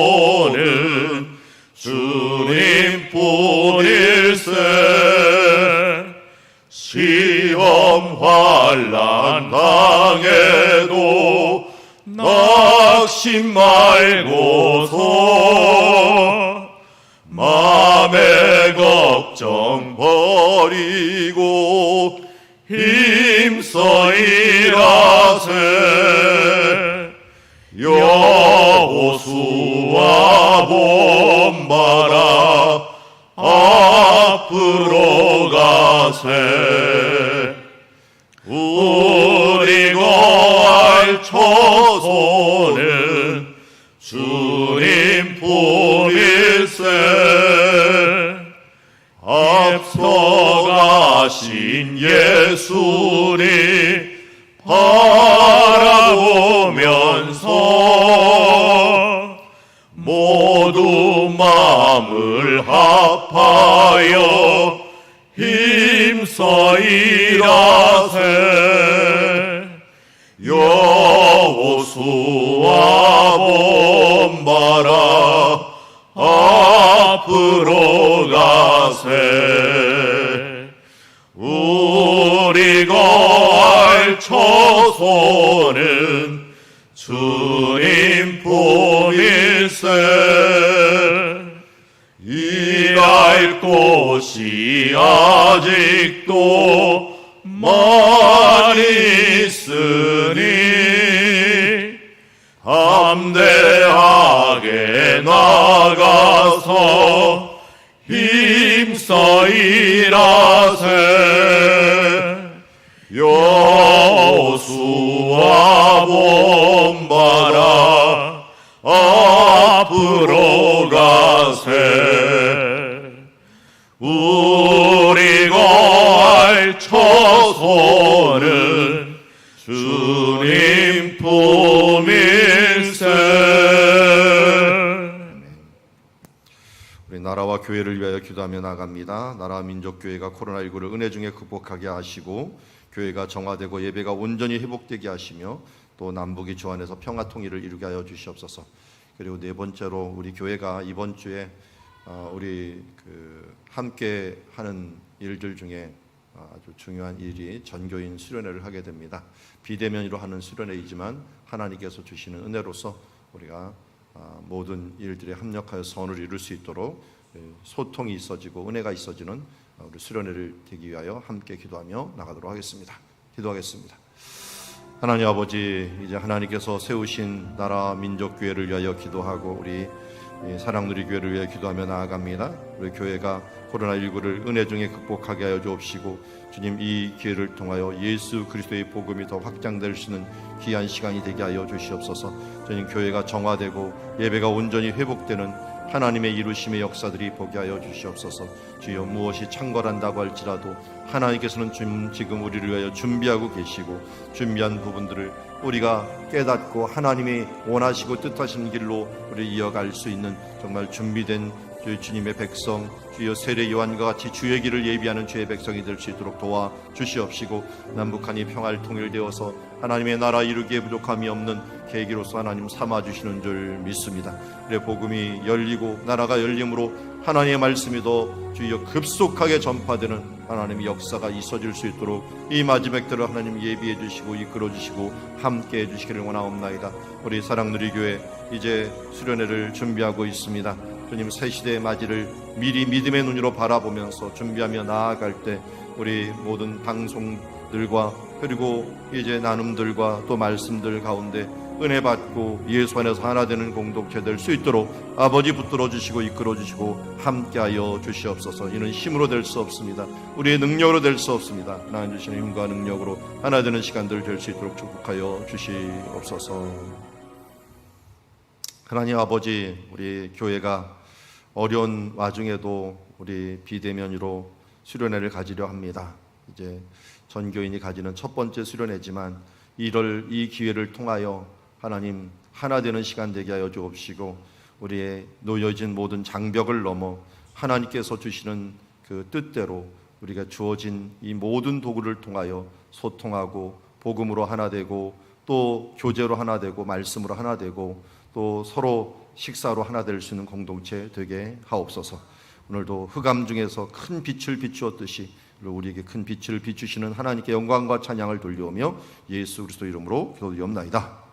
처소는 주님뿐일세. 시험 환난 당해도 낙심 말고서 맘의 걱정 버리고 힘써 일하세. 여호수아 본받아 앞으로 가세. 우리 거할 처소는 주님 품일세. 앞서가신 예수님 바라보면서 모두 마음을 합하여 힘써 일하세. 여호수아 본받아 앞으로 가세. 우리 거할 처소는 주님 품일세. 일할 곳이 아직도 많이 있으니 담대하게 나가서 힘써 일하세. 여호수아 본받아 앞으로 가세. 우리 거할 처소는 주님 품일세. 우리 나라와 교회를 위하여 기도하며 나갑니다. 나라와 민족교회가 코로나19를 은혜 중에 극복하게 하시고 교회가 정화되고 예배가 온전히 회복되게 하시며 또 남북이 조안에서 평화 통일을 이루게 하여 주시옵소서. 그리고 네 번째로 우리 교회가 이번 주에 우리 함께 하는 일들 중에 아주 중요한 일이 전교인 수련회를 하게 됩니다. 비대면으로 하는 수련회이지만 하나님께서 주시는 은혜로서 우리가 모든 일들에 합력하여 선을 이룰 수 있도록 소통이 있어지고 은혜가 있어지는 우리 수련회를 되기 위하여 함께 기도하며 나가도록 하겠습니다. 기도하겠습니다. 하나님 아버지, 이제 하나님께서 세우신 나라 민족교회를 위하여 기도하고 우리 사랑누리교회를 위해 기도하며 나아갑니다. 우리 교회가 코로나19를 은혜 중에 극복하게 하여 주옵시고 주님, 이 기회를 통하여 예수 그리스도의 복음이 더 확장될 수 있는 귀한 시간이 되게 하여 주시옵소서. 주님, 교회가 정화되고 예배가 온전히 회복되는 하나님의 이루심의 역사들이 보게 하여 주시옵소서. 주여, 무엇이 창궐한다고 할지라도 하나님께서는 지금 우리를 위하여 준비하고 계시고 준비한 부분들을 우리가 깨닫고 하나님이 원하시고 뜻하시는 길로 우리 이어갈 수 있는 정말 준비된 주님의 백성, 주여 세례 요한과 같이 주의 길을 예비하는 주의 백성이 될 수 있도록 도와 주시옵시고 남북한이 평화를 통일되어서 하나님의 나라 이루기에 부족함이 없는 계기로서 하나님 삼아주시는 줄 믿습니다. 그래 복음이 열리고 나라가 열림으로 하나님의 말씀이 더 주여 급속하게 전파되는 하나님의 역사가 있어질 수 있도록 이 마지막 때를 하나님 예비해 주시고 이끌어 주시고 함께 해 주시기를 원하옵나이다. 우리 사랑누리교회 이제 수련회를 준비하고 있습니다. 주님, 새 시대의 맞이를 미리 믿음의 눈으로 바라보면서 준비하며 나아갈 때 우리 모든 방송들과 그리고 이제 나눔들과 또 말씀들 가운데 은혜 받고 예수 안에서 하나 되는 공동체 될 수 있도록 아버지 붙들어 주시고 이끌어 주시고 함께하여 주시옵소서. 이는 힘으로 될 수 없습니다. 우리의 능력으로 될 수 없습니다. 하나님 주시는 힘과 능력으로 하나 되는 시간들 될 수 있도록 축복하여 주시옵소서. 하나님 아버지, 우리 교회가 어려운 와중에도 우리 비대면으로 수련회를 가지려 합니다. 이제 전교인이 가지는 첫 번째 수련회지만 이 기회를 통하여 하나님 하나 되는 시간 되게 하여 주옵시고 우리의 놓여진 모든 장벽을 넘어 하나님께서 주시는 그 뜻대로 우리가 주어진 이 모든 도구를 통하여 소통하고 복음으로 하나 되고 또 교제로 하나 되고 말씀으로 하나 되고 또 서로 식사로 하나 될 수 있는 공동체 되게 하옵소서. 오늘도 흑암 중에서 큰 빛을 비추었듯이 우리에게 큰 빛을 비추시는 하나님께 영광과 찬양을 돌려오며 예수 그리스도 이름으로 기도드리옵나이다.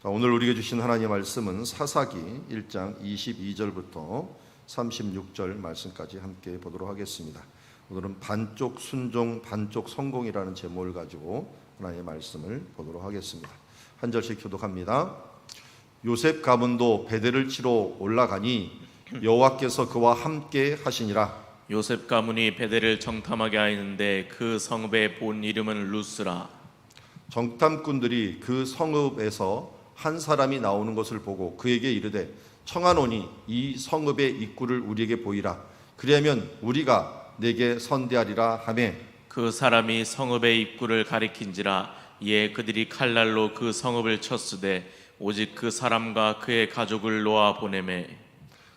자, 오늘 우리에게 주신 하나님의 말씀은 사사기 1장 22절부터 36절 말씀까지 함께 보도록 하겠습니다. 오늘은 반쪽 순종 반쪽 성공이라는 제목을 가지고 하나님의 말씀을 보도록 하겠습니다. 한 절씩 교독합니다. 요셉 가문도 베델을 치러 올라가니 여호와께서 그와 함께 하시니라. 요셉 가문이 베델을 정탐하게 하였는데 그 성읍의 본 이름은 루스라. 정탐꾼들이 그 성읍에서 한 사람이 나오는 것을 보고 그에게 이르되 청하노니 이 성읍의 입구를 우리에게 보이라. 그리하면 우리가 내게 선대하리라 하매 그 사람이 성읍의 입구를 가리킨지라. 이에 그들이 칼날로 그 성읍을 쳤으되 오직 그 사람과 그의 가족을 놓아 보내매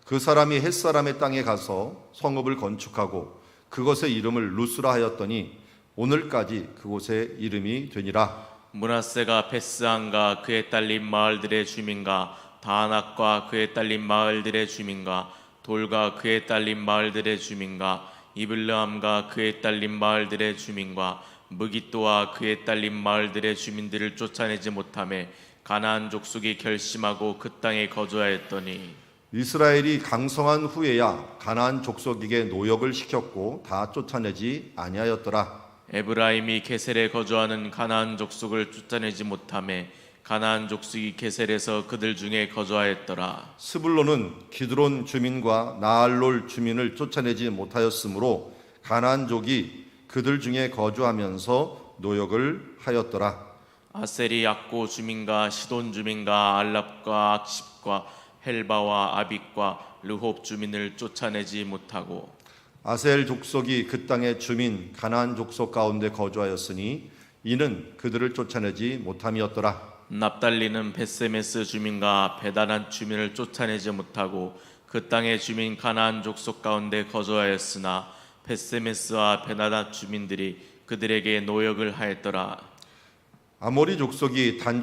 그 사람이 햇사람의 땅에 가서 성읍을 건축하고 그것의 이름을 루스라 하였더니 오늘까지 그곳의 이름이 되니라. 므낫세가 베스안과 그의 딸린 마을들의 주민과 다낙과 그의 딸린 마을들의 주민과 돌과 그의 딸린 마을들의 주민과 이블르함과 그의 딸린 마을들의 주민과 무깃도와 그의 딸린 마을들의 주민들을 쫓아내지 못하매 가나안 족속이 결심하고 그 땅에 거주하였더니 이스라엘이 강성한 후에야 가나안 족속에게 노역을 시켰고 다 쫓아내지 아니하였더라. 에브라임이 게셀에 거주하는 가나안 족속을 쫓아내지 못하매 가나안 족속이 게셀에서 그들 중에 거주하였더라. 스불론은 기드론 주민과 나알롤 주민을 쫓아내지 못하였으므로 가나안족이 그들 중에 거주하면서 노역을 하였더라. 아셀이 약고 주민과 시돈 주민과 알랍과 악십과 헬바와 아빅과 르홉 주민을 쫓아내지 못하고 아셀 족속이 그 땅의 주민 가나안 족속 가운데 거주하였으니 이는 그들을 쫓아내지 못함이었더라. 납달리는 베세메스 주민과 베다난 주민을 쫓아내지 못하고 그 땅의 주민 가나안 족속 가운데 거주하였으나 베세메스와 베다난 주민들이 그들에게 노역을 하였더라. 아모리 족속이 단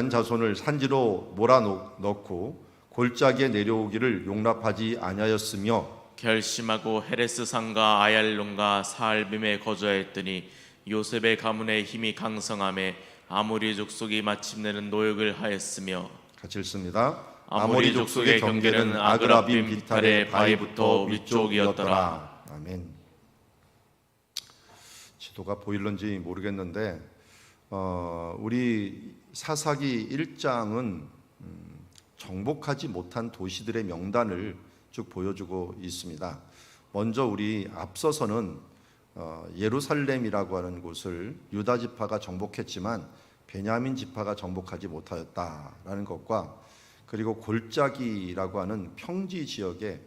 자손을 산지로 몰아넣고 골짜기에 내려오기를 용납하지 아니하였으며 결심하고 헤레스 산과 아얄론과 사알빔에 거주하였더니 요셉의 가문의 힘이 강성함에 아모리 족속이 마침내는 노역을 하였으며 같이 읽습니다. 아모리 족속의 경계는 아그라빔 비탈의 바위부터 위쪽이었더라. 아멘. 지도가 보일런지 모르겠는데 우리 사사기 1장은 정복하지 못한 도시들의 명단을 쭉 보여주고 있습니다. 먼저 우리 앞서서는 예루살렘이라고 하는 곳을 유다 지파가 정복했지만 베냐민 지파가 정복하지 못하였다라는 것과 그리고 골짜기라고 하는 평지 지역에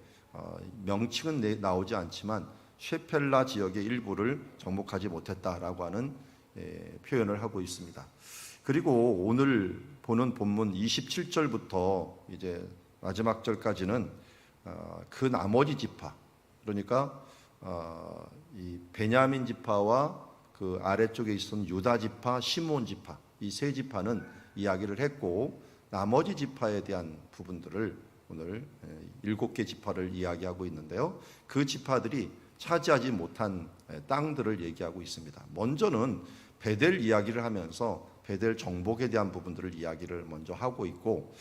명칭은 나오지 않지만 쉐펠라 지역의 일부를 정복하지 못했다라고 하는 표현을 하고 있습니다. 그리고 오늘 보는 본문 27절부터 이제 마지막 절까지는 그 나머지 지파, 그러니까 이 베냐민 지파와 그 아래쪽에 있었던 유다 지파, 시므온 지파, 이 세 지파는 이야기를 했고 나머지 지파에 대한 부분들을 오늘 7개 지파를 이야기하고 있는데요. 그 지파들이 차지하지 못한 땅들을 얘기하고 있습니다. 먼저는 베델 이야기를 하면서 베델 정복에 대한 부분들을 이야기를 먼저 하고 있고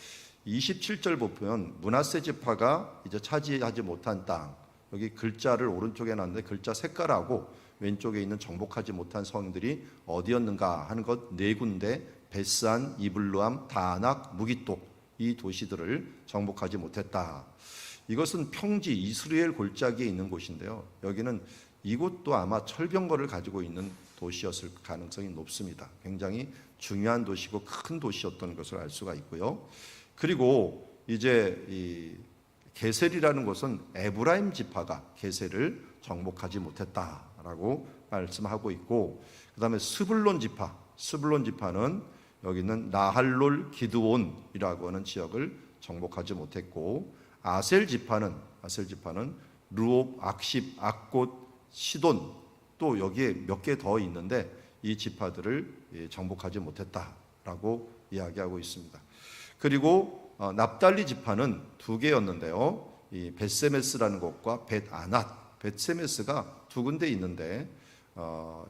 27절 보면 므낫세 지파가 이제 차지하지 못한 땅, 여기 글자를 오른쪽에 놨는데 글자 색깔하고 왼쪽에 있는 정복하지 못한 성들이 어디였는가 하는 것 네 군데, 베스안, 이블루함, 다낙, 무깃도, 이 도시들을 정복하지 못했다. 이것은 평지 이스라엘 골짜기에 있는 곳인데요. 여기는 이곳도 아마 철병거를 가지고 있는 도시였을 가능성이 높습니다. 굉장히 중요한 도시고 큰 도시였던 것을 알 수가 있고요. 그리고 이제 이 게셀이라는 곳은 에브라임 지파가 게셀을 정복하지 못했다라고 말씀하고 있고, 그다음에 스불론 지파는 여기 있는 나할롤 기드온이라고 하는 지역을 정복하지 못했고, 아셀 지파는 루옵, 악십, 악곳, 시돈, 또 여기에 몇 개 더 있는데 이 지파들을 정복하지 못했다라고 이야기하고 있습니다. 그리고 납달리 지파는 두 개였는데요. 이 벳세메스라는 곳과 벳아낫, 벳세메스가 두 군데 있는데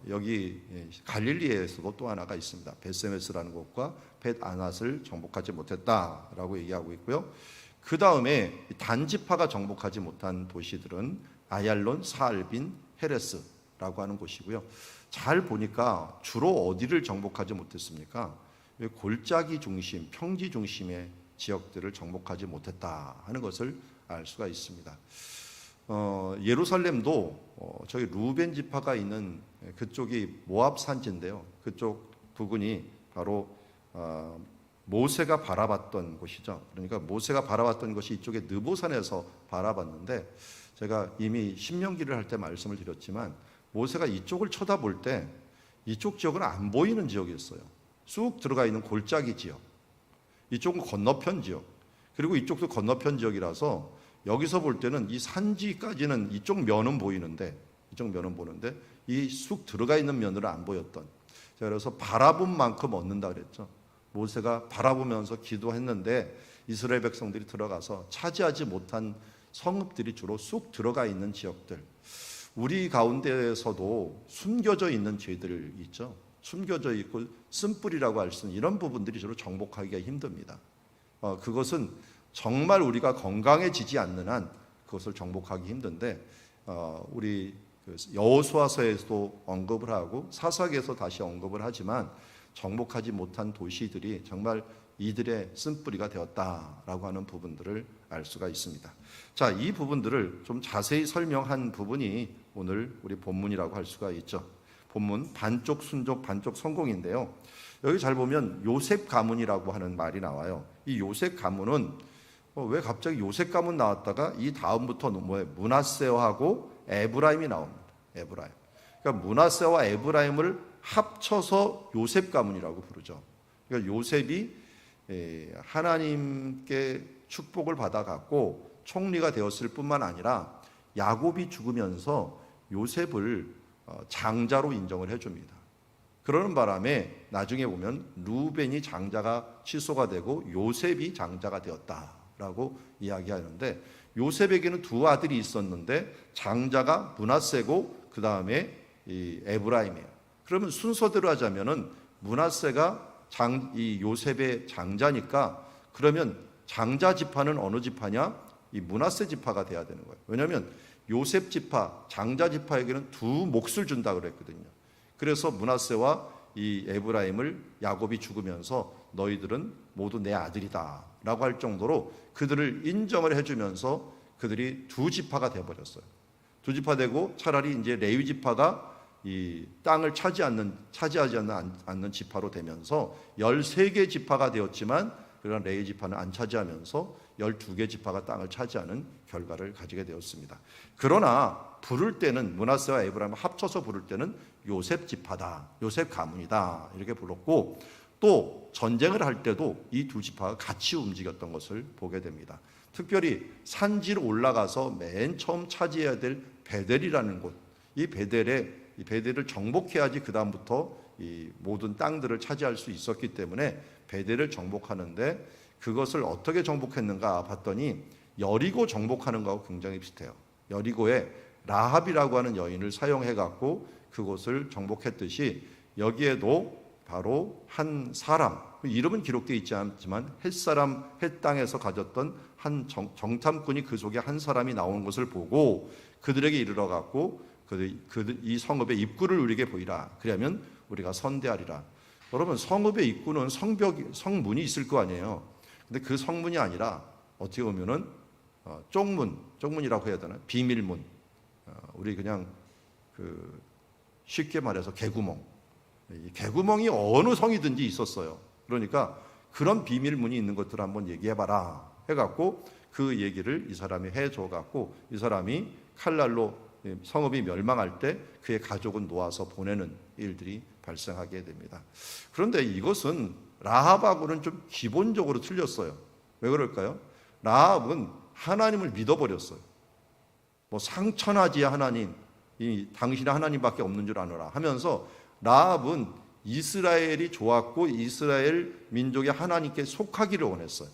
여기 갈릴리에서도 또 하나가 있습니다. 벳세메스라는 곳과 벳아낫을 정복하지 못했다라고 얘기하고 있고요. 그 다음에 단지파가 정복하지 못한 도시들은 아얄론, 사알빈, 헤레스라고 하는 곳이고요. 잘 보니까 주로 어디를 정복하지 못했습니까? 골짜기 중심, 평지 중심의 지역들을 정복하지 못했다 하는 것을 알 수가 있습니다. 예루살렘도 저기 루벤 지파가 있는 그쪽이 모압 산지인데요. 그쪽 부근이 바로 모세가 바라봤던 곳이죠. 그러니까 모세가 바라봤던 것이 이쪽에 느보산에서 바라봤는데, 제가 이미 신명기를 할 때 말씀을 드렸지만 모세가 이쪽을 쳐다볼 때 이쪽 지역은 안 보이는 지역이었어요. 쑥 들어가 있는 골짜기 지역, 이쪽은 건너편 지역, 그리고 이쪽도 건너편 지역이라서 여기서 볼 때는 이 산지까지는 이쪽 면은 보이는데, 이 쑥 들어가 있는 면으로 안 보였던. 그래서 바라본 만큼 얻는다 그랬죠. 모세가 바라보면서 기도했는데 이스라엘 백성들이 들어가서 차지하지 못한 성읍들이 주로 쑥 들어가 있는 지역들. 우리 가운데에서도 숨겨져 있는 죄들 있죠. 숨겨져 있고 쓴뿌리라고 할 수 있는 이런 부분들이 주로 정복하기가 힘듭니다. 그것은 정말 우리가 건강해지지 않는 한 그것을 정복하기 힘든데, 우리 여호수아서에서도 언급을 하고 사사기에서 다시 언급을 하지만 정복하지 못한 도시들이 정말 이들의 쓴뿌리가 되었다라고 하는 부분들을 알 수가 있습니다. 자, 이 부분들을 좀 자세히 설명한 부분이 오늘 우리 본문이라고 할 수가 있죠. 본문 반쪽 순종 반쪽 성공인데요. 여기 잘 보면 요셉 가문이라고 하는 말이 나와요. 이 요셉 가문은 왜 갑자기 요셉 가문 나왔다가 이 다음부터는 뭐예요? 므낫세하고 에브라임이 나옵니다. 에브라임. 그러니까 므낫세와 에브라임을 합쳐서 요셉 가문이라고 부르죠. 그러니까 요셉이 하나님께 축복을 받아갖고 총리가 되었을 뿐만 아니라 야곱이 죽으면서 요셉을 장자로 인정을 해줍니다. 그러는 바람에 나중에 보면 루벤이 장자가 취소가 되고 요셉이 장자가 되었다라고 이야기하는데, 요셉에게는 두 아들이 있었는데 장자가 므낫세고 그 다음에 이 에브라임이에요. 그러면 순서대로 하자면은 므낫세가 이 요셉의 장자니까, 그러면 장자 지파는 어느 지파냐? 이 므낫세 지파가 돼야 되는 거예요. 왜냐하면 요셉 지파, 장자 지파에게는 두 몫을 준다 그랬거든요. 그래서 므낫세와 이 에브라임을 야곱이 죽으면서 너희들은 모두 내 아들이다라고 할 정도로 그들을 인정을 해주면서 그들이 두 지파가 되어버렸어요. 두 지파 되고 차라리 이제 레위 지파가 이 땅을 차지하지 않는 지파로 되면서 13개 지파가 되었지만, 그러나 레위 지파는 안 차지하면서 12개 지파가 땅을 차지하는 결과를 가지게 되었습니다. 그러나 부를 때는 므낫세와 에브라임을 합쳐서 부를 때는 요셉 지파다, 요셉 가문이다 이렇게 불렀고, 또 전쟁을 할 때도 이 두 지파가 같이 움직였던 것을 보게 됩니다. 특별히 산지로 올라가서 맨 처음 차지해야 될 베델이라는 곳, 이 베델을 정복해야지 그 다음부터 이 모든 땅들을 차지할 수 있었기 때문에 베델을 정복하는데, 그것을 어떻게 정복했는가 봤더니 여리고 정복하는 것하고 굉장히 비슷해요. 여리고에 라합이라고 하는 여인을 사용해 갖고 그곳을 정복했듯이, 여기에도 바로 한 사람, 이름은 기록되어 있지 않지만 헷 땅에서 가졌던 한 정탐꾼이 그 속에 한 사람이 나오는 것을 보고 그들에게 이르러 갖고 이 성읍의 입구를 우리에게 보이라. 그러면 우리가 선대하리라. 여러분, 성읍의 입구는 성문이 있을 거 아니에요. 근데 그 성문이 아니라 어떻게 보면은 쪽문이라고 해야 되나? 비밀문. 우리 그냥 쉽게 말해서 개구멍. 이 개구멍이 어느 성이든지 있었어요. 그러니까 그런 비밀문이 있는 것들을 한번 얘기해봐라 해갖고 그 얘기를 이 사람이 해줘갖고 이 사람이 칼날로 성읍이 멸망할 때 그의 가족은 놓아서 보내는 일들이 발생하게 됩니다. 그런데 이것은 라합하고는 좀 기본적으로 틀렸어요. 왜 그럴까요? 라합은 하나님을 믿어버렸어요. 뭐 상천하지 하나님, 당신이 하나님밖에 없는 줄 아노라 하면서 라합은 이스라엘이 좋았고 이스라엘 민족의 하나님께 속하기를 원했어요.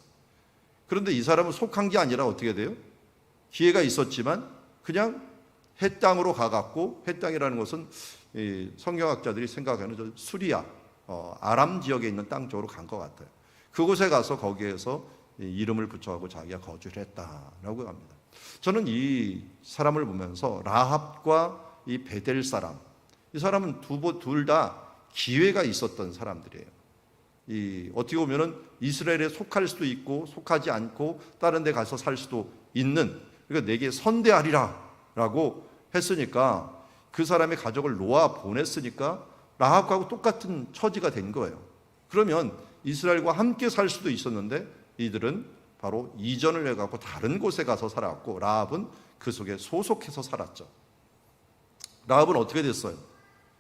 그런데 이 사람은 속한 게 아니라 어떻게 돼요? 기회가 있었지만 그냥 해 땅으로 가갖고, 해 땅이라는 것은 이 성경학자들이 생각하는 저 수리아, 아람 지역에 있는 땅 쪽으로 간 것 같아요. 그곳에 가서 거기에서 이름을 붙여가고 자기가 거주를 했다라고 합니다. 저는 이 사람을 보면서 라합과 이 베델 사람, 이 사람은 둘 다 기회가 있었던 사람들이에요. 어떻게 보면은 이스라엘에 속할 수도 있고 속하지 않고 다른 데 가서 살 수도 있는, 그러니까 내게 선대하리라라고 했으니까 그 사람의 가족을 놓아 보냈으니까 라합하고 똑같은 처지가 된 거예요. 그러면 이스라엘과 함께 살 수도 있었는데 이들은 바로 이전을 해갖고 다른 곳에 가서 살았고, 라합은 그 속에 소속해서 살았죠. 라합은 어떻게 됐어요?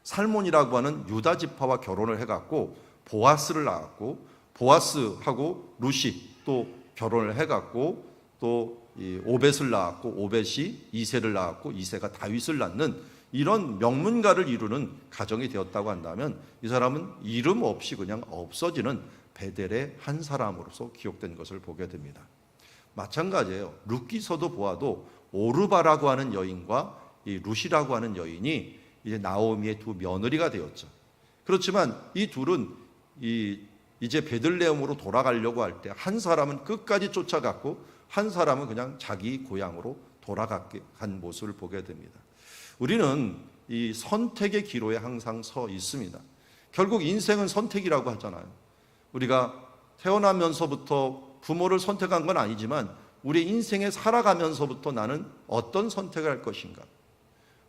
살몬이라고 하는 유다 지파와 결혼을 해갖고 보아스를 낳았고, 보아스하고 루시 또 결혼을 해갖고 또 오벳을 낳았고, 오벳이 이새를 낳았고, 이새가 다윗을 낳는 이런 명문가를 이루는 가정이 되었다고 한다면 이 사람은 이름 없이 그냥 없어지는 베델의 한 사람으로서 기록된 것을 보게 됩니다. 마찬가지예요. 룻기서도 보아도 오르바라고 하는 여인과 이 룻이라고 하는 여인이 이제 나오미의 두 며느리가 되었죠. 그렇지만 이 둘은 이제 베들레헴으로 돌아가려고 할 때 한 사람은 끝까지 쫓아갔고 한 사람은 그냥 자기 고향으로 돌아간 모습을 보게 됩니다. 우리는 이 선택의 기로에 항상 서 있습니다. 결국 인생은 선택이라고 하잖아요. 우리가 태어나면서부터 부모를 선택한 건 아니지만 우리 인생에 살아가면서부터 나는 어떤 선택을 할 것인가.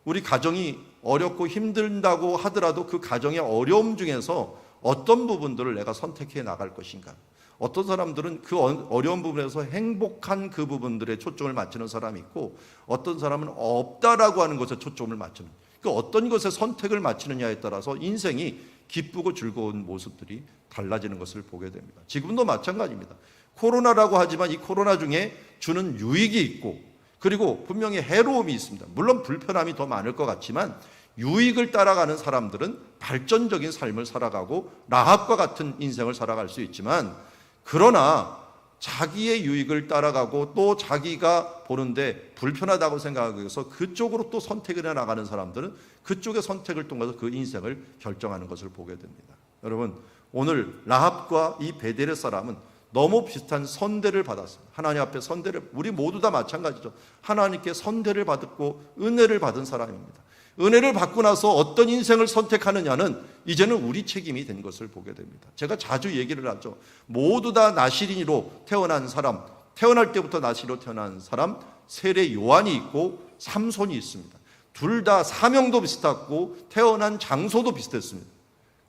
우리 가정이 어렵고 힘들다고 하더라도 그 가정의 어려움 중에서 어떤 부분들을 내가 선택해 나갈 것인가. 어떤 사람들은 그 어려운 부분에서 행복한 그 부분들에 초점을 맞추는 사람이 있고, 어떤 사람은 없다라고 하는 것에 초점을 맞추는, 그 어떤 것에 선택을 맞추느냐에 따라서 인생이 기쁘고 즐거운 모습들이 달라지는 것을 보게 됩니다. 지금도 마찬가지입니다. 코로나라고 하지만 이 코로나 중에 주는 유익이 있고, 그리고 분명히 해로움이 있습니다. 물론 불편함이 더 많을 것 같지만 유익을 따라가는 사람들은 발전적인 삶을 살아가고 라합과 같은 인생을 살아갈 수 있지만, 그러나 자기의 유익을 따라가고 또 자기가 보는데 불편하다고 생각해서 그쪽으로 또 선택을 해나가는 사람들은 그쪽의 선택을 통해서 그 인생을 결정하는 것을 보게 됩니다. 여러분, 오늘 라합과 이 베델의 사람은 너무 비슷한 선대를 받았어요. 하나님 앞에 선대를, 우리 모두 다 마찬가지죠. 하나님께 선대를 받고 은혜를 받은 사람입니다. 은혜를 받고 나서 어떤 인생을 선택하느냐는 이제는 우리 책임이 된 것을 보게 됩니다. 제가 자주 얘기를 하죠. 모두 다 나시린이로 태어난 사람, 태어날 때부터 나시로 태어난 사람, 세례 요한이 있고 삼손이 있습니다. 둘 다 사명도 비슷하고 태어난 장소도 비슷했습니다.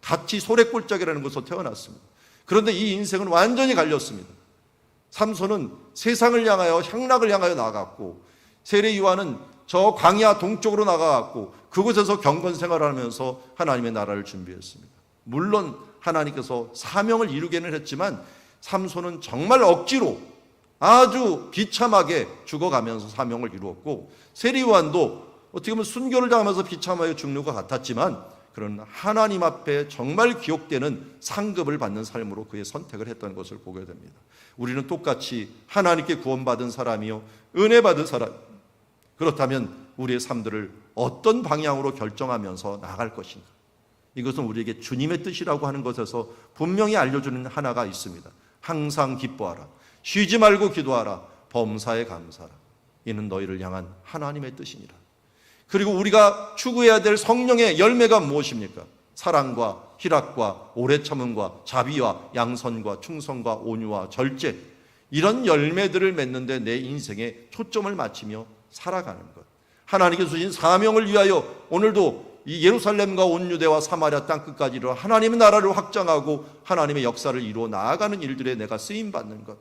같이 소래골짜기라는 곳에서 태어났습니다. 그런데 이 인생은 완전히 갈렸습니다. 삼손은 세상을 향하여, 향락을 향하여 나갔고, 세례 요한은 저 광야 동쪽으로 나가갖고 그곳에서 경건 생활을 하면서 하나님의 나라를 준비했습니다. 물론 하나님께서 사명을 이루기는 했지만 삼손은 정말 억지로 아주 비참하게 죽어가면서 사명을 이루었고, 세례 요한도 어떻게 보면 순교를 당하면서 비참하게 죽는 것 같았지만 그런 하나님 앞에 정말 기억되는 상급을 받는 삶으로 그의 선택을 했던 것을 보게 됩니다. 우리는 똑같이 하나님께 구원받은 사람이요, 은혜 받은 사람, 그렇다면 우리의 삶들을 어떤 방향으로 결정하면서 나아갈 것인가. 이것은 우리에게 주님의 뜻이라고 하는 것에서 분명히 알려주는 하나가 있습니다. 항상 기뻐하라, 쉬지 말고 기도하라, 범사에 감사하라. 이는 너희를 향한 하나님의 뜻이니라. 그리고 우리가 추구해야 될 성령의 열매가 무엇입니까? 사랑과 희락과 오래 참음과 자비와 양선과 충성과 온유와 절제, 이런 열매들을 맺는데 내 인생에 초점을 맞추며 살아가는 것. 하나님께서 주신 사명을 위하여 오늘도 이 예루살렘과 온 유대와 사마리아 땅끝까지 이르러 하나님의 나라를 확장하고 하나님의 역사를 이루어 나아가는 일들에 내가 쓰임받는 것,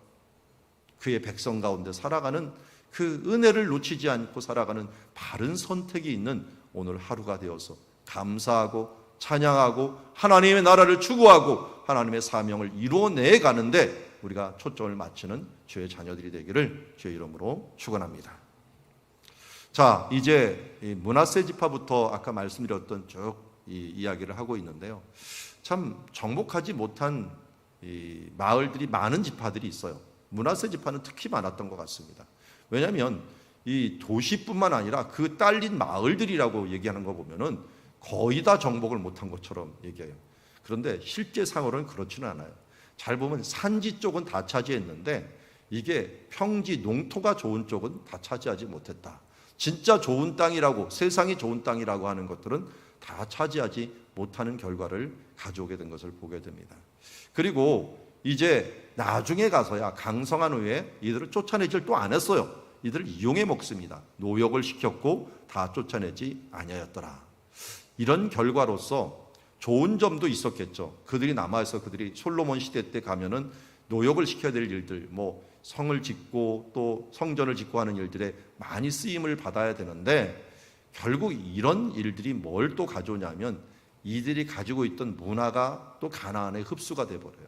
그의 백성 가운데 살아가는 그 은혜를 놓치지 않고 살아가는 바른 선택이 있는 오늘 하루가 되어서 감사하고 찬양하고 하나님의 나라를 추구하고 하나님의 사명을 이루어내 가는데 우리가 초점을 맞추는 주의 자녀들이 되기를 주의 이름으로 축원합니다. 자, 이제 이 므낫세 지파부터 아까 말씀드렸던 쭉 이 이야기를 하고 있는데요. 참 정복하지 못한 이 마을들이 많은 지파들이 있어요. 므낫세 지파는 특히 많았던 것 같습니다. 왜냐하면 이 도시뿐만 아니라 그 딸린 마을들이라고 얘기하는 거 보면은 거의 다 정복을 못한 것처럼 얘기해요. 그런데 실제상으로는 그렇지는 않아요. 잘 보면 산지 쪽은 다 차지했는데 이게 평지 농토가 좋은 쪽은 다 차지하지 못했다. 진짜 좋은 땅이라고, 세상이 좋은 땅이라고 하는 것들은 다 차지하지 못하는 결과를 가져오게 된 것을 보게 됩니다. 그리고 이제 나중에 가서야 강성한 후에 이들을 쫓아내질 또 안 했어요. 이들을 이용해 먹습니다. 노역을 시켰고 다 쫓아내지 아니하였더라. 이런 결과로서 좋은 점도 있었겠죠. 그들이 남아서 그들이 솔로몬 시대 때 가면은 노역을 시켜야 될 일들, 뭐 성을 짓고 또 성전을 짓고 하는 일들에 많이 쓰임을 받아야 되는데 결국 이런 일들이 뭘 또 가져오냐면 이들이 가지고 있던 문화가 또 가나안에 흡수가 돼버려요.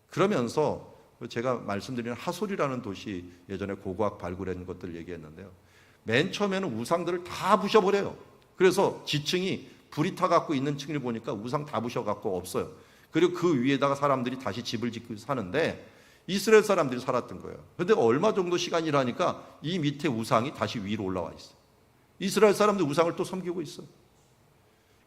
그러면서 제가 말씀드린 하솔이라는 도시 예전에 고고학 발굴한 것들 얘기했는데요. 맨 처음에는 우상들을 다 부셔버려요. 그래서 지층이 불이 타갖고 있는 층을 보니까 우상 다 부셔갖고 없어요. 그리고 그 위에다가 사람들이 다시 집을 짓고 사는데 이스라엘 사람들이 살았던 거예요. 그런데 얼마 정도 시간이 지나니까 이 밑에 우상이 다시 위로 올라와 있어요. 이스라엘 사람들 우상을 또 섬기고 있어요.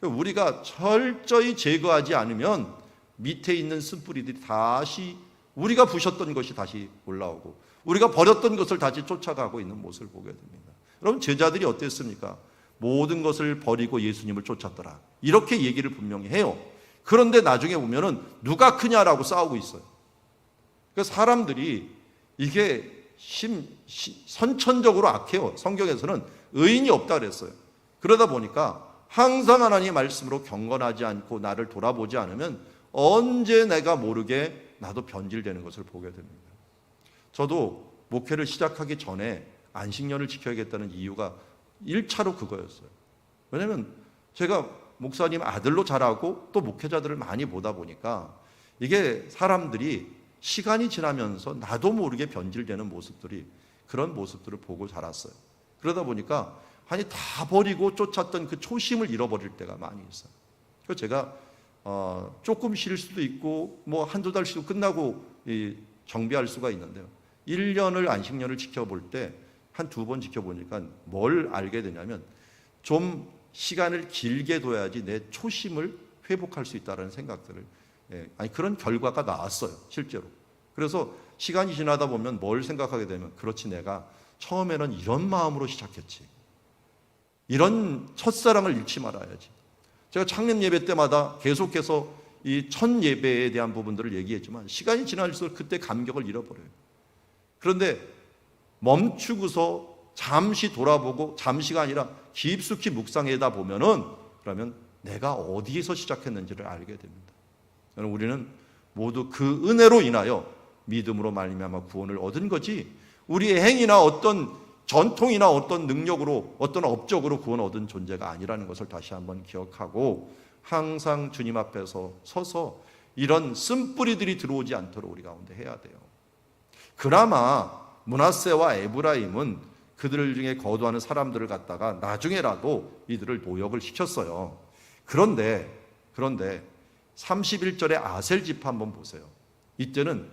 우리가 철저히 제거하지 않으면 밑에 있는 쓴뿌리들이 다시 우리가 부셨던 것이 다시 올라오고 우리가 버렸던 것을 다시 쫓아가고 있는 모습을 보게 됩니다. 여러분 제자들이 어땠습니까? 모든 것을 버리고 예수님을 쫓았더라. 이렇게 얘기를 분명히 해요. 그런데 나중에 보면은 누가 크냐라고 싸우고 있어요. 그러니까 사람들이 이게 선천적으로 악해요. 성경에서는 의인이 없다 그랬어요. 그러다 보니까 항상 하나님의 말씀으로 경건하지 않고 나를 돌아보지 않으면 언제 내가 모르게 나도 변질되는 것을 보게 됩니다. 저도 목회를 시작하기 전에 안식년을 지켜야겠다는 이유가 1차로 그거였어요. 왜냐하면 제가 목사님 아들로 자라고 또 목회자들을 많이 보다 보니까 이게 사람들이 시간이 지나면서 나도 모르게 변질되는 모습들이 그런 모습들을 보고 자랐어요. 그러다 보니까 아니 다 버리고 쫓았던 그 초심을 잃어버릴 때가 많이 있어요. 그래서 제가 조금 쉴 수도 있고 뭐 한두 달 쉬고 끝나고 정비할 수가 있는데요. 1년을 안식년을 지켜볼 때 한 2번 지켜보니까 뭘 알게 되냐면 좀 시간을 길게 둬야지 내 초심을 회복할 수 있다는 생각들을 그런 결과가 나왔어요. 실제로. 그래서 시간이 지나다 보면 뭘 생각하게 되면 그렇지 내가 처음에는 이런 마음으로 시작했지. 이런 첫사랑을 잃지 말아야지. 제가 창립 예배 때마다 계속해서 이 첫 예배에 대한 부분들을 얘기했지만 시간이 지날수록 그때 감격을 잃어버려요. 그런데 멈추고서 잠시 돌아보고 잠시가 아니라 깊숙이 묵상하다 보면은 그러면 내가 어디에서 시작했는지를 알게 됩니다. 우리는 모두 그 은혜로 인하여 믿음으로 말미암아 구원을 얻은 거지 우리의 행위나 어떤 전통이나 어떤 능력으로 어떤 업적으로 구원 얻은 존재가 아니라는 것을 다시 한번 기억하고 항상 주님 앞에서 서서 이런 쓴뿌리들이 들어오지 않도록 우리 가운데 해야 돼요. 그나마 므낫세와 에브라임은 그들 중에 거두하는 사람들을 갖다가 나중에라도 이들을 노역을 시켰어요. 그런데 31절의 아셀 지파 한번 보세요. 이때는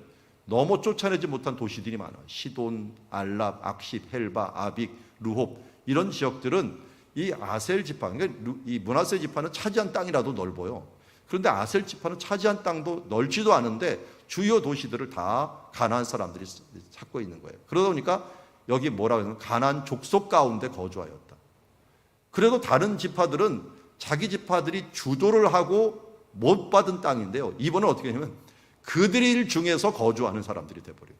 너무 쫓아내지 못한 도시들이 많아요. 시돈, 알랍, 악십, 헬바, 아빅, 루홉 이런 지역들은 이 아셀 지파, 그러니까 이 므낫세 지파는 차지한 땅이라도 넓어요. 그런데 아셀 지파는 차지한 땅도 넓지도 않은데 주요 도시들을 다 가나안 사람들이 찾고 있는 거예요. 그러다 보니까 여기 뭐라고 하냐면 가나안 족속 가운데 거주하였다. 그래도 다른 지파들은 자기 지파들이 주도를 하고 못 받은 땅인데요. 이번은 어떻게 하냐면 그들 중에서 거주하는 사람들이 돼버려요.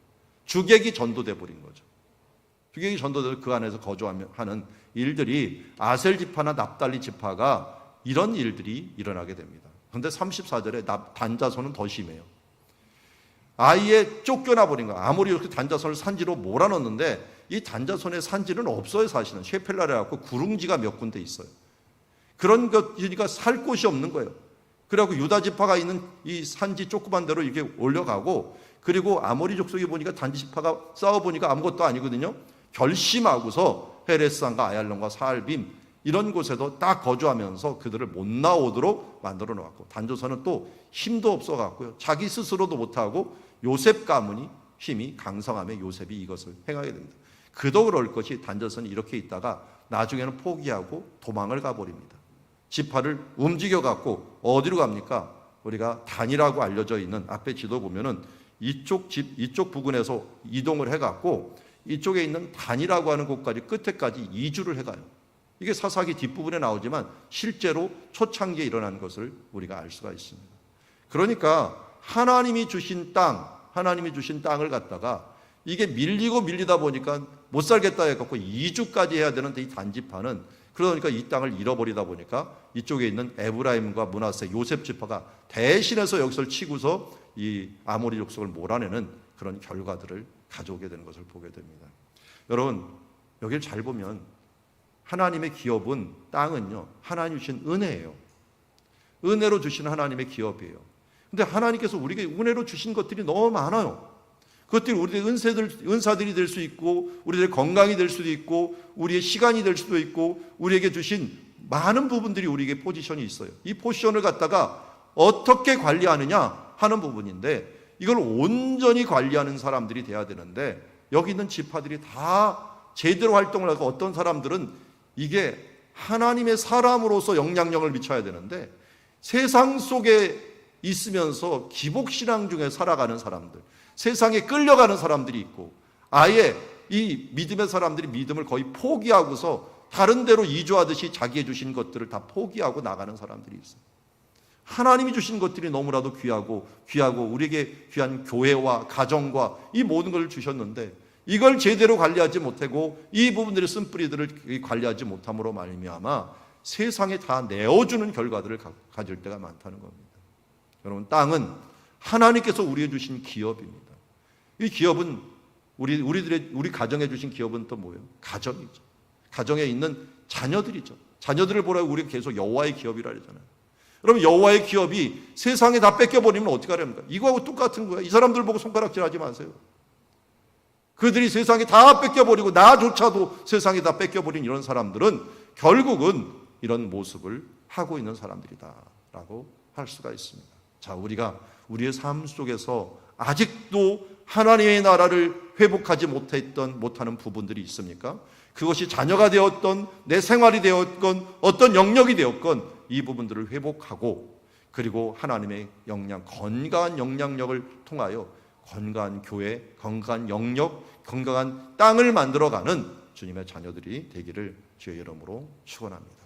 주객이 전도돼 버린 거죠. 주객이 전도돼서 그 안에서 거주하는 일들이 아셀 지파나 납달리 지파가 이런 일들이 일어나게 됩니다. 그런데 34절에 단자손은 더 심해요. 아예 쫓겨나 버린 거야. 아무리 이렇게 단자손을 산지로 몰아넣는데 이 단자손의 산지는 없어요. 사실은 셰펠라를 갖고 구릉지가 몇 군데 있어요. 그런 것이니까 살 곳이 없는 거예요. 그래갖고 유다 지파가 있는 이 산지 조그만 데로 이렇게 올려가고 그리고 아모리 족속이 보니까 단지 지파가 싸워보니까 아무것도 아니거든요. 결심하고서 헤레스산과 아얄론과 사알빔 이런 곳에도 딱 거주하면서 그들을 못 나오도록 만들어 놓았고, 단조선은 또 힘도 없어 갖고요, 자기 스스로도 못하고 요셉 가문이 힘이 강성함에 요셉이 이것을 행하게 됩니다. 그도 그럴 것이 단조선이 이렇게 있다가 나중에는 포기하고 도망을 가버립니다. 지파를 움직여 갖고 어디로 갑니까? 우리가 단이라고 알려져 있는 앞에 지도 보면은 이쪽 부근에서 이동을 해갖고 이쪽에 있는 단이라고 하는 곳까지 끝에까지 이주를 해가요. 이게 사사기 뒷부분에 나오지만 실제로 초창기에 일어난 것을 우리가 알 수가 있습니다. 그러니까 하나님이 주신 땅을 갖다가 이게 밀리다 보니까 못 살겠다 해갖고 이주까지 해야 되는데, 이 단지파는 그러니까 이 땅을 잃어버리다 보니까 이쪽에 있는 에브라임과 므낫세, 요셉 지파가 대신해서 여기서 치고서 이 아모리 족속을 몰아내는 그런 결과들을 가져오게 되는 것을 보게 됩니다. 여러분, 여기를 잘 보면 하나님의 기업은, 땅은요, 하나님 주신 은혜예요. 은혜로 주신 하나님의 기업이에요. 근데 하나님께서 우리에게 은혜로 주신 것들이 너무 많아요. 그것들이 우리의 은사들이 될 수 있고, 우리의 건강이 될 수도 있고, 우리의 시간이 될 수도 있고, 우리에게 주신 많은 부분들이 우리에게 포지션이 있어요. 이 포지션을 갖다가 어떻게 관리하느냐 하는 부분인데, 이걸 온전히 관리하는 사람들이 돼야 되는데, 여기 있는 지파들이 다 제대로 활동을 하고, 어떤 사람들은 이게 하나님의 사람으로서 영향력을 미쳐야 되는데, 세상 속에 있으면서 기복신앙 중에 살아가는 사람들, 세상에 끌려가는 사람들이 있고, 아예 이 믿음의 사람들이 믿음을 거의 포기하고서 다른 데로 이주하듯이 자기의 주신 것들을 다 포기하고 나가는 사람들이 있어요. 하나님이 주신 것들이 너무나도 귀하고 우리에게 귀한 교회와 가정과 이 모든 걸 주셨는데, 이걸 제대로 관리하지 못하고 이 부분들의 쓴뿌리들을 관리하지 못함으로 말미암아 세상에 다 내어주는 결과들을 가질 때가 많다는 겁니다. 여러분, 땅은 하나님께서 우리에게 주신 기업입니다. 이 기업은 우리 가정에 주신 기업은 또 뭐예요? 가정이죠. 가정에 있는 자녀들이죠. 자녀들을 보라고 우리가 계속 여호와의 기업이라 그러잖아요. 여러분, 여호와의 기업이 세상에 다 뺏겨버리면 어떻게 하랍니까? 이거하고 똑같은 거예요. 이 사람들 보고 손가락질하지 마세요. 그들이 세상에 다 뺏겨버리고 나조차도 세상에 다 뺏겨버린 이런 사람들은 결국은 이런 모습을 하고 있는 사람들이다라고 할 수가 있습니다. 자, 우리가 우리의 삶 속에서 아직도 하나님의 나라를 회복하지 못하는 부분들이 있습니까? 그것이 자녀가 되었던, 내 생활이 되었건, 어떤 영역이 되었건 이 부분들을 회복하고, 그리고 하나님의 건강한 영향력을 통하여 건강한 교회, 건강한 영역, 건강한 땅을 만들어가는 주님의 자녀들이 되기를 주의 이름으로 축원합니다.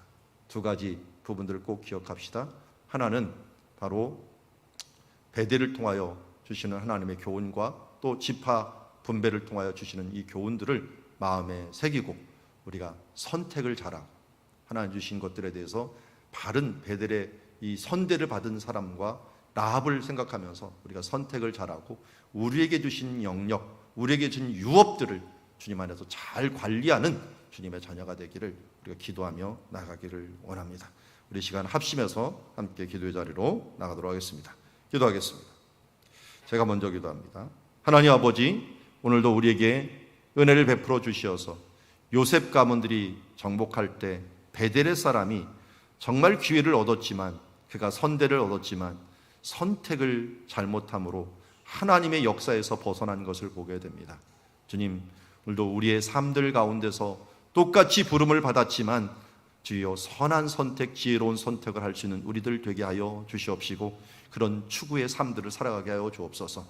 두 가지 부분들을 꼭 기억합시다. 하나는 바로 베델을 통하여 주시는 하나님의 교훈과, 또 지파 분배를 통하여 주시는 이 교훈들을 마음에 새기고, 우리가 선택을 잘하고, 하나님 주신 것들에 대해서 바른 베델의 이 선대를 받은 사람과 라합을 생각하면서 우리가 선택을 잘하고, 우리에게 주신 영역, 우리에게 주신 유업들을 주님 안에서 잘 관리하는 주님의 자녀가 되기를 우리가 기도하며 나가기를 원합니다. 우리 시간 합심해서 함께 기도의 자리로 나가도록 하겠습니다. 기도하겠습니다. 제가 먼저 기도합니다. 하나님 아버지, 오늘도 우리에게 은혜를 베풀어 주시어서 요셉 가문들이 정복할 때 베델의 사람이 정말 기회를 얻었지만, 그가 선대를 얻었지만 선택을 잘못함으로 하나님의 역사에서 벗어난 것을 보게 됩니다. 주님, 오늘도 우리의 삶들 가운데서 똑같이 부름을 받았지만 주여 선한 선택, 지혜로운 선택을 할 수 있는 우리들 되게 하여 주시옵시고, 그런 추구의 삶들을 살아가게 하여 주옵소서.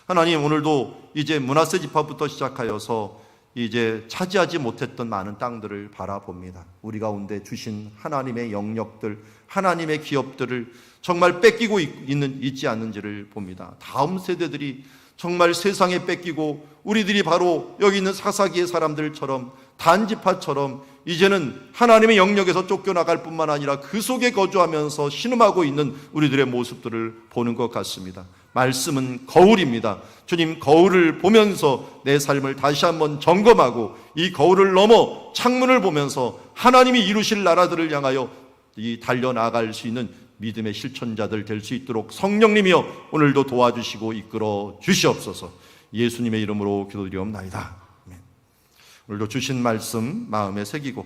하나님, 오늘도 이제 므낫세 지파부터 시작하여서 이제 차지하지 못했던 많은 땅들을 바라봅니다. 우리 가운데 주신 하나님의 영역들, 하나님의 기업들을 정말 뺏기고 있지 않는지를 봅니다. 다음 세대들이 정말 세상에 뺏기고, 우리들이 바로 여기 있는 사사기의 사람들처럼, 단지파처럼 이제는 하나님의 영역에서 쫓겨나갈 뿐만 아니라 그 속에 거주하면서 신음하고 있는 우리들의 모습들을 보는 것 같습니다. 말씀은 거울입니다. 주님, 거울을 보면서 내 삶을 다시 한번 점검하고, 이 거울을 넘어 창문을 보면서 하나님이 이루실 나라들을 향하여 달려나갈 수 있는 믿음의 실천자들 될 수 있도록 성령님이여 오늘도 도와주시고 이끌어 주시옵소서. 예수님의 이름으로 기도드리옵나이다. 아멘. 오늘도 주신 말씀 마음에 새기고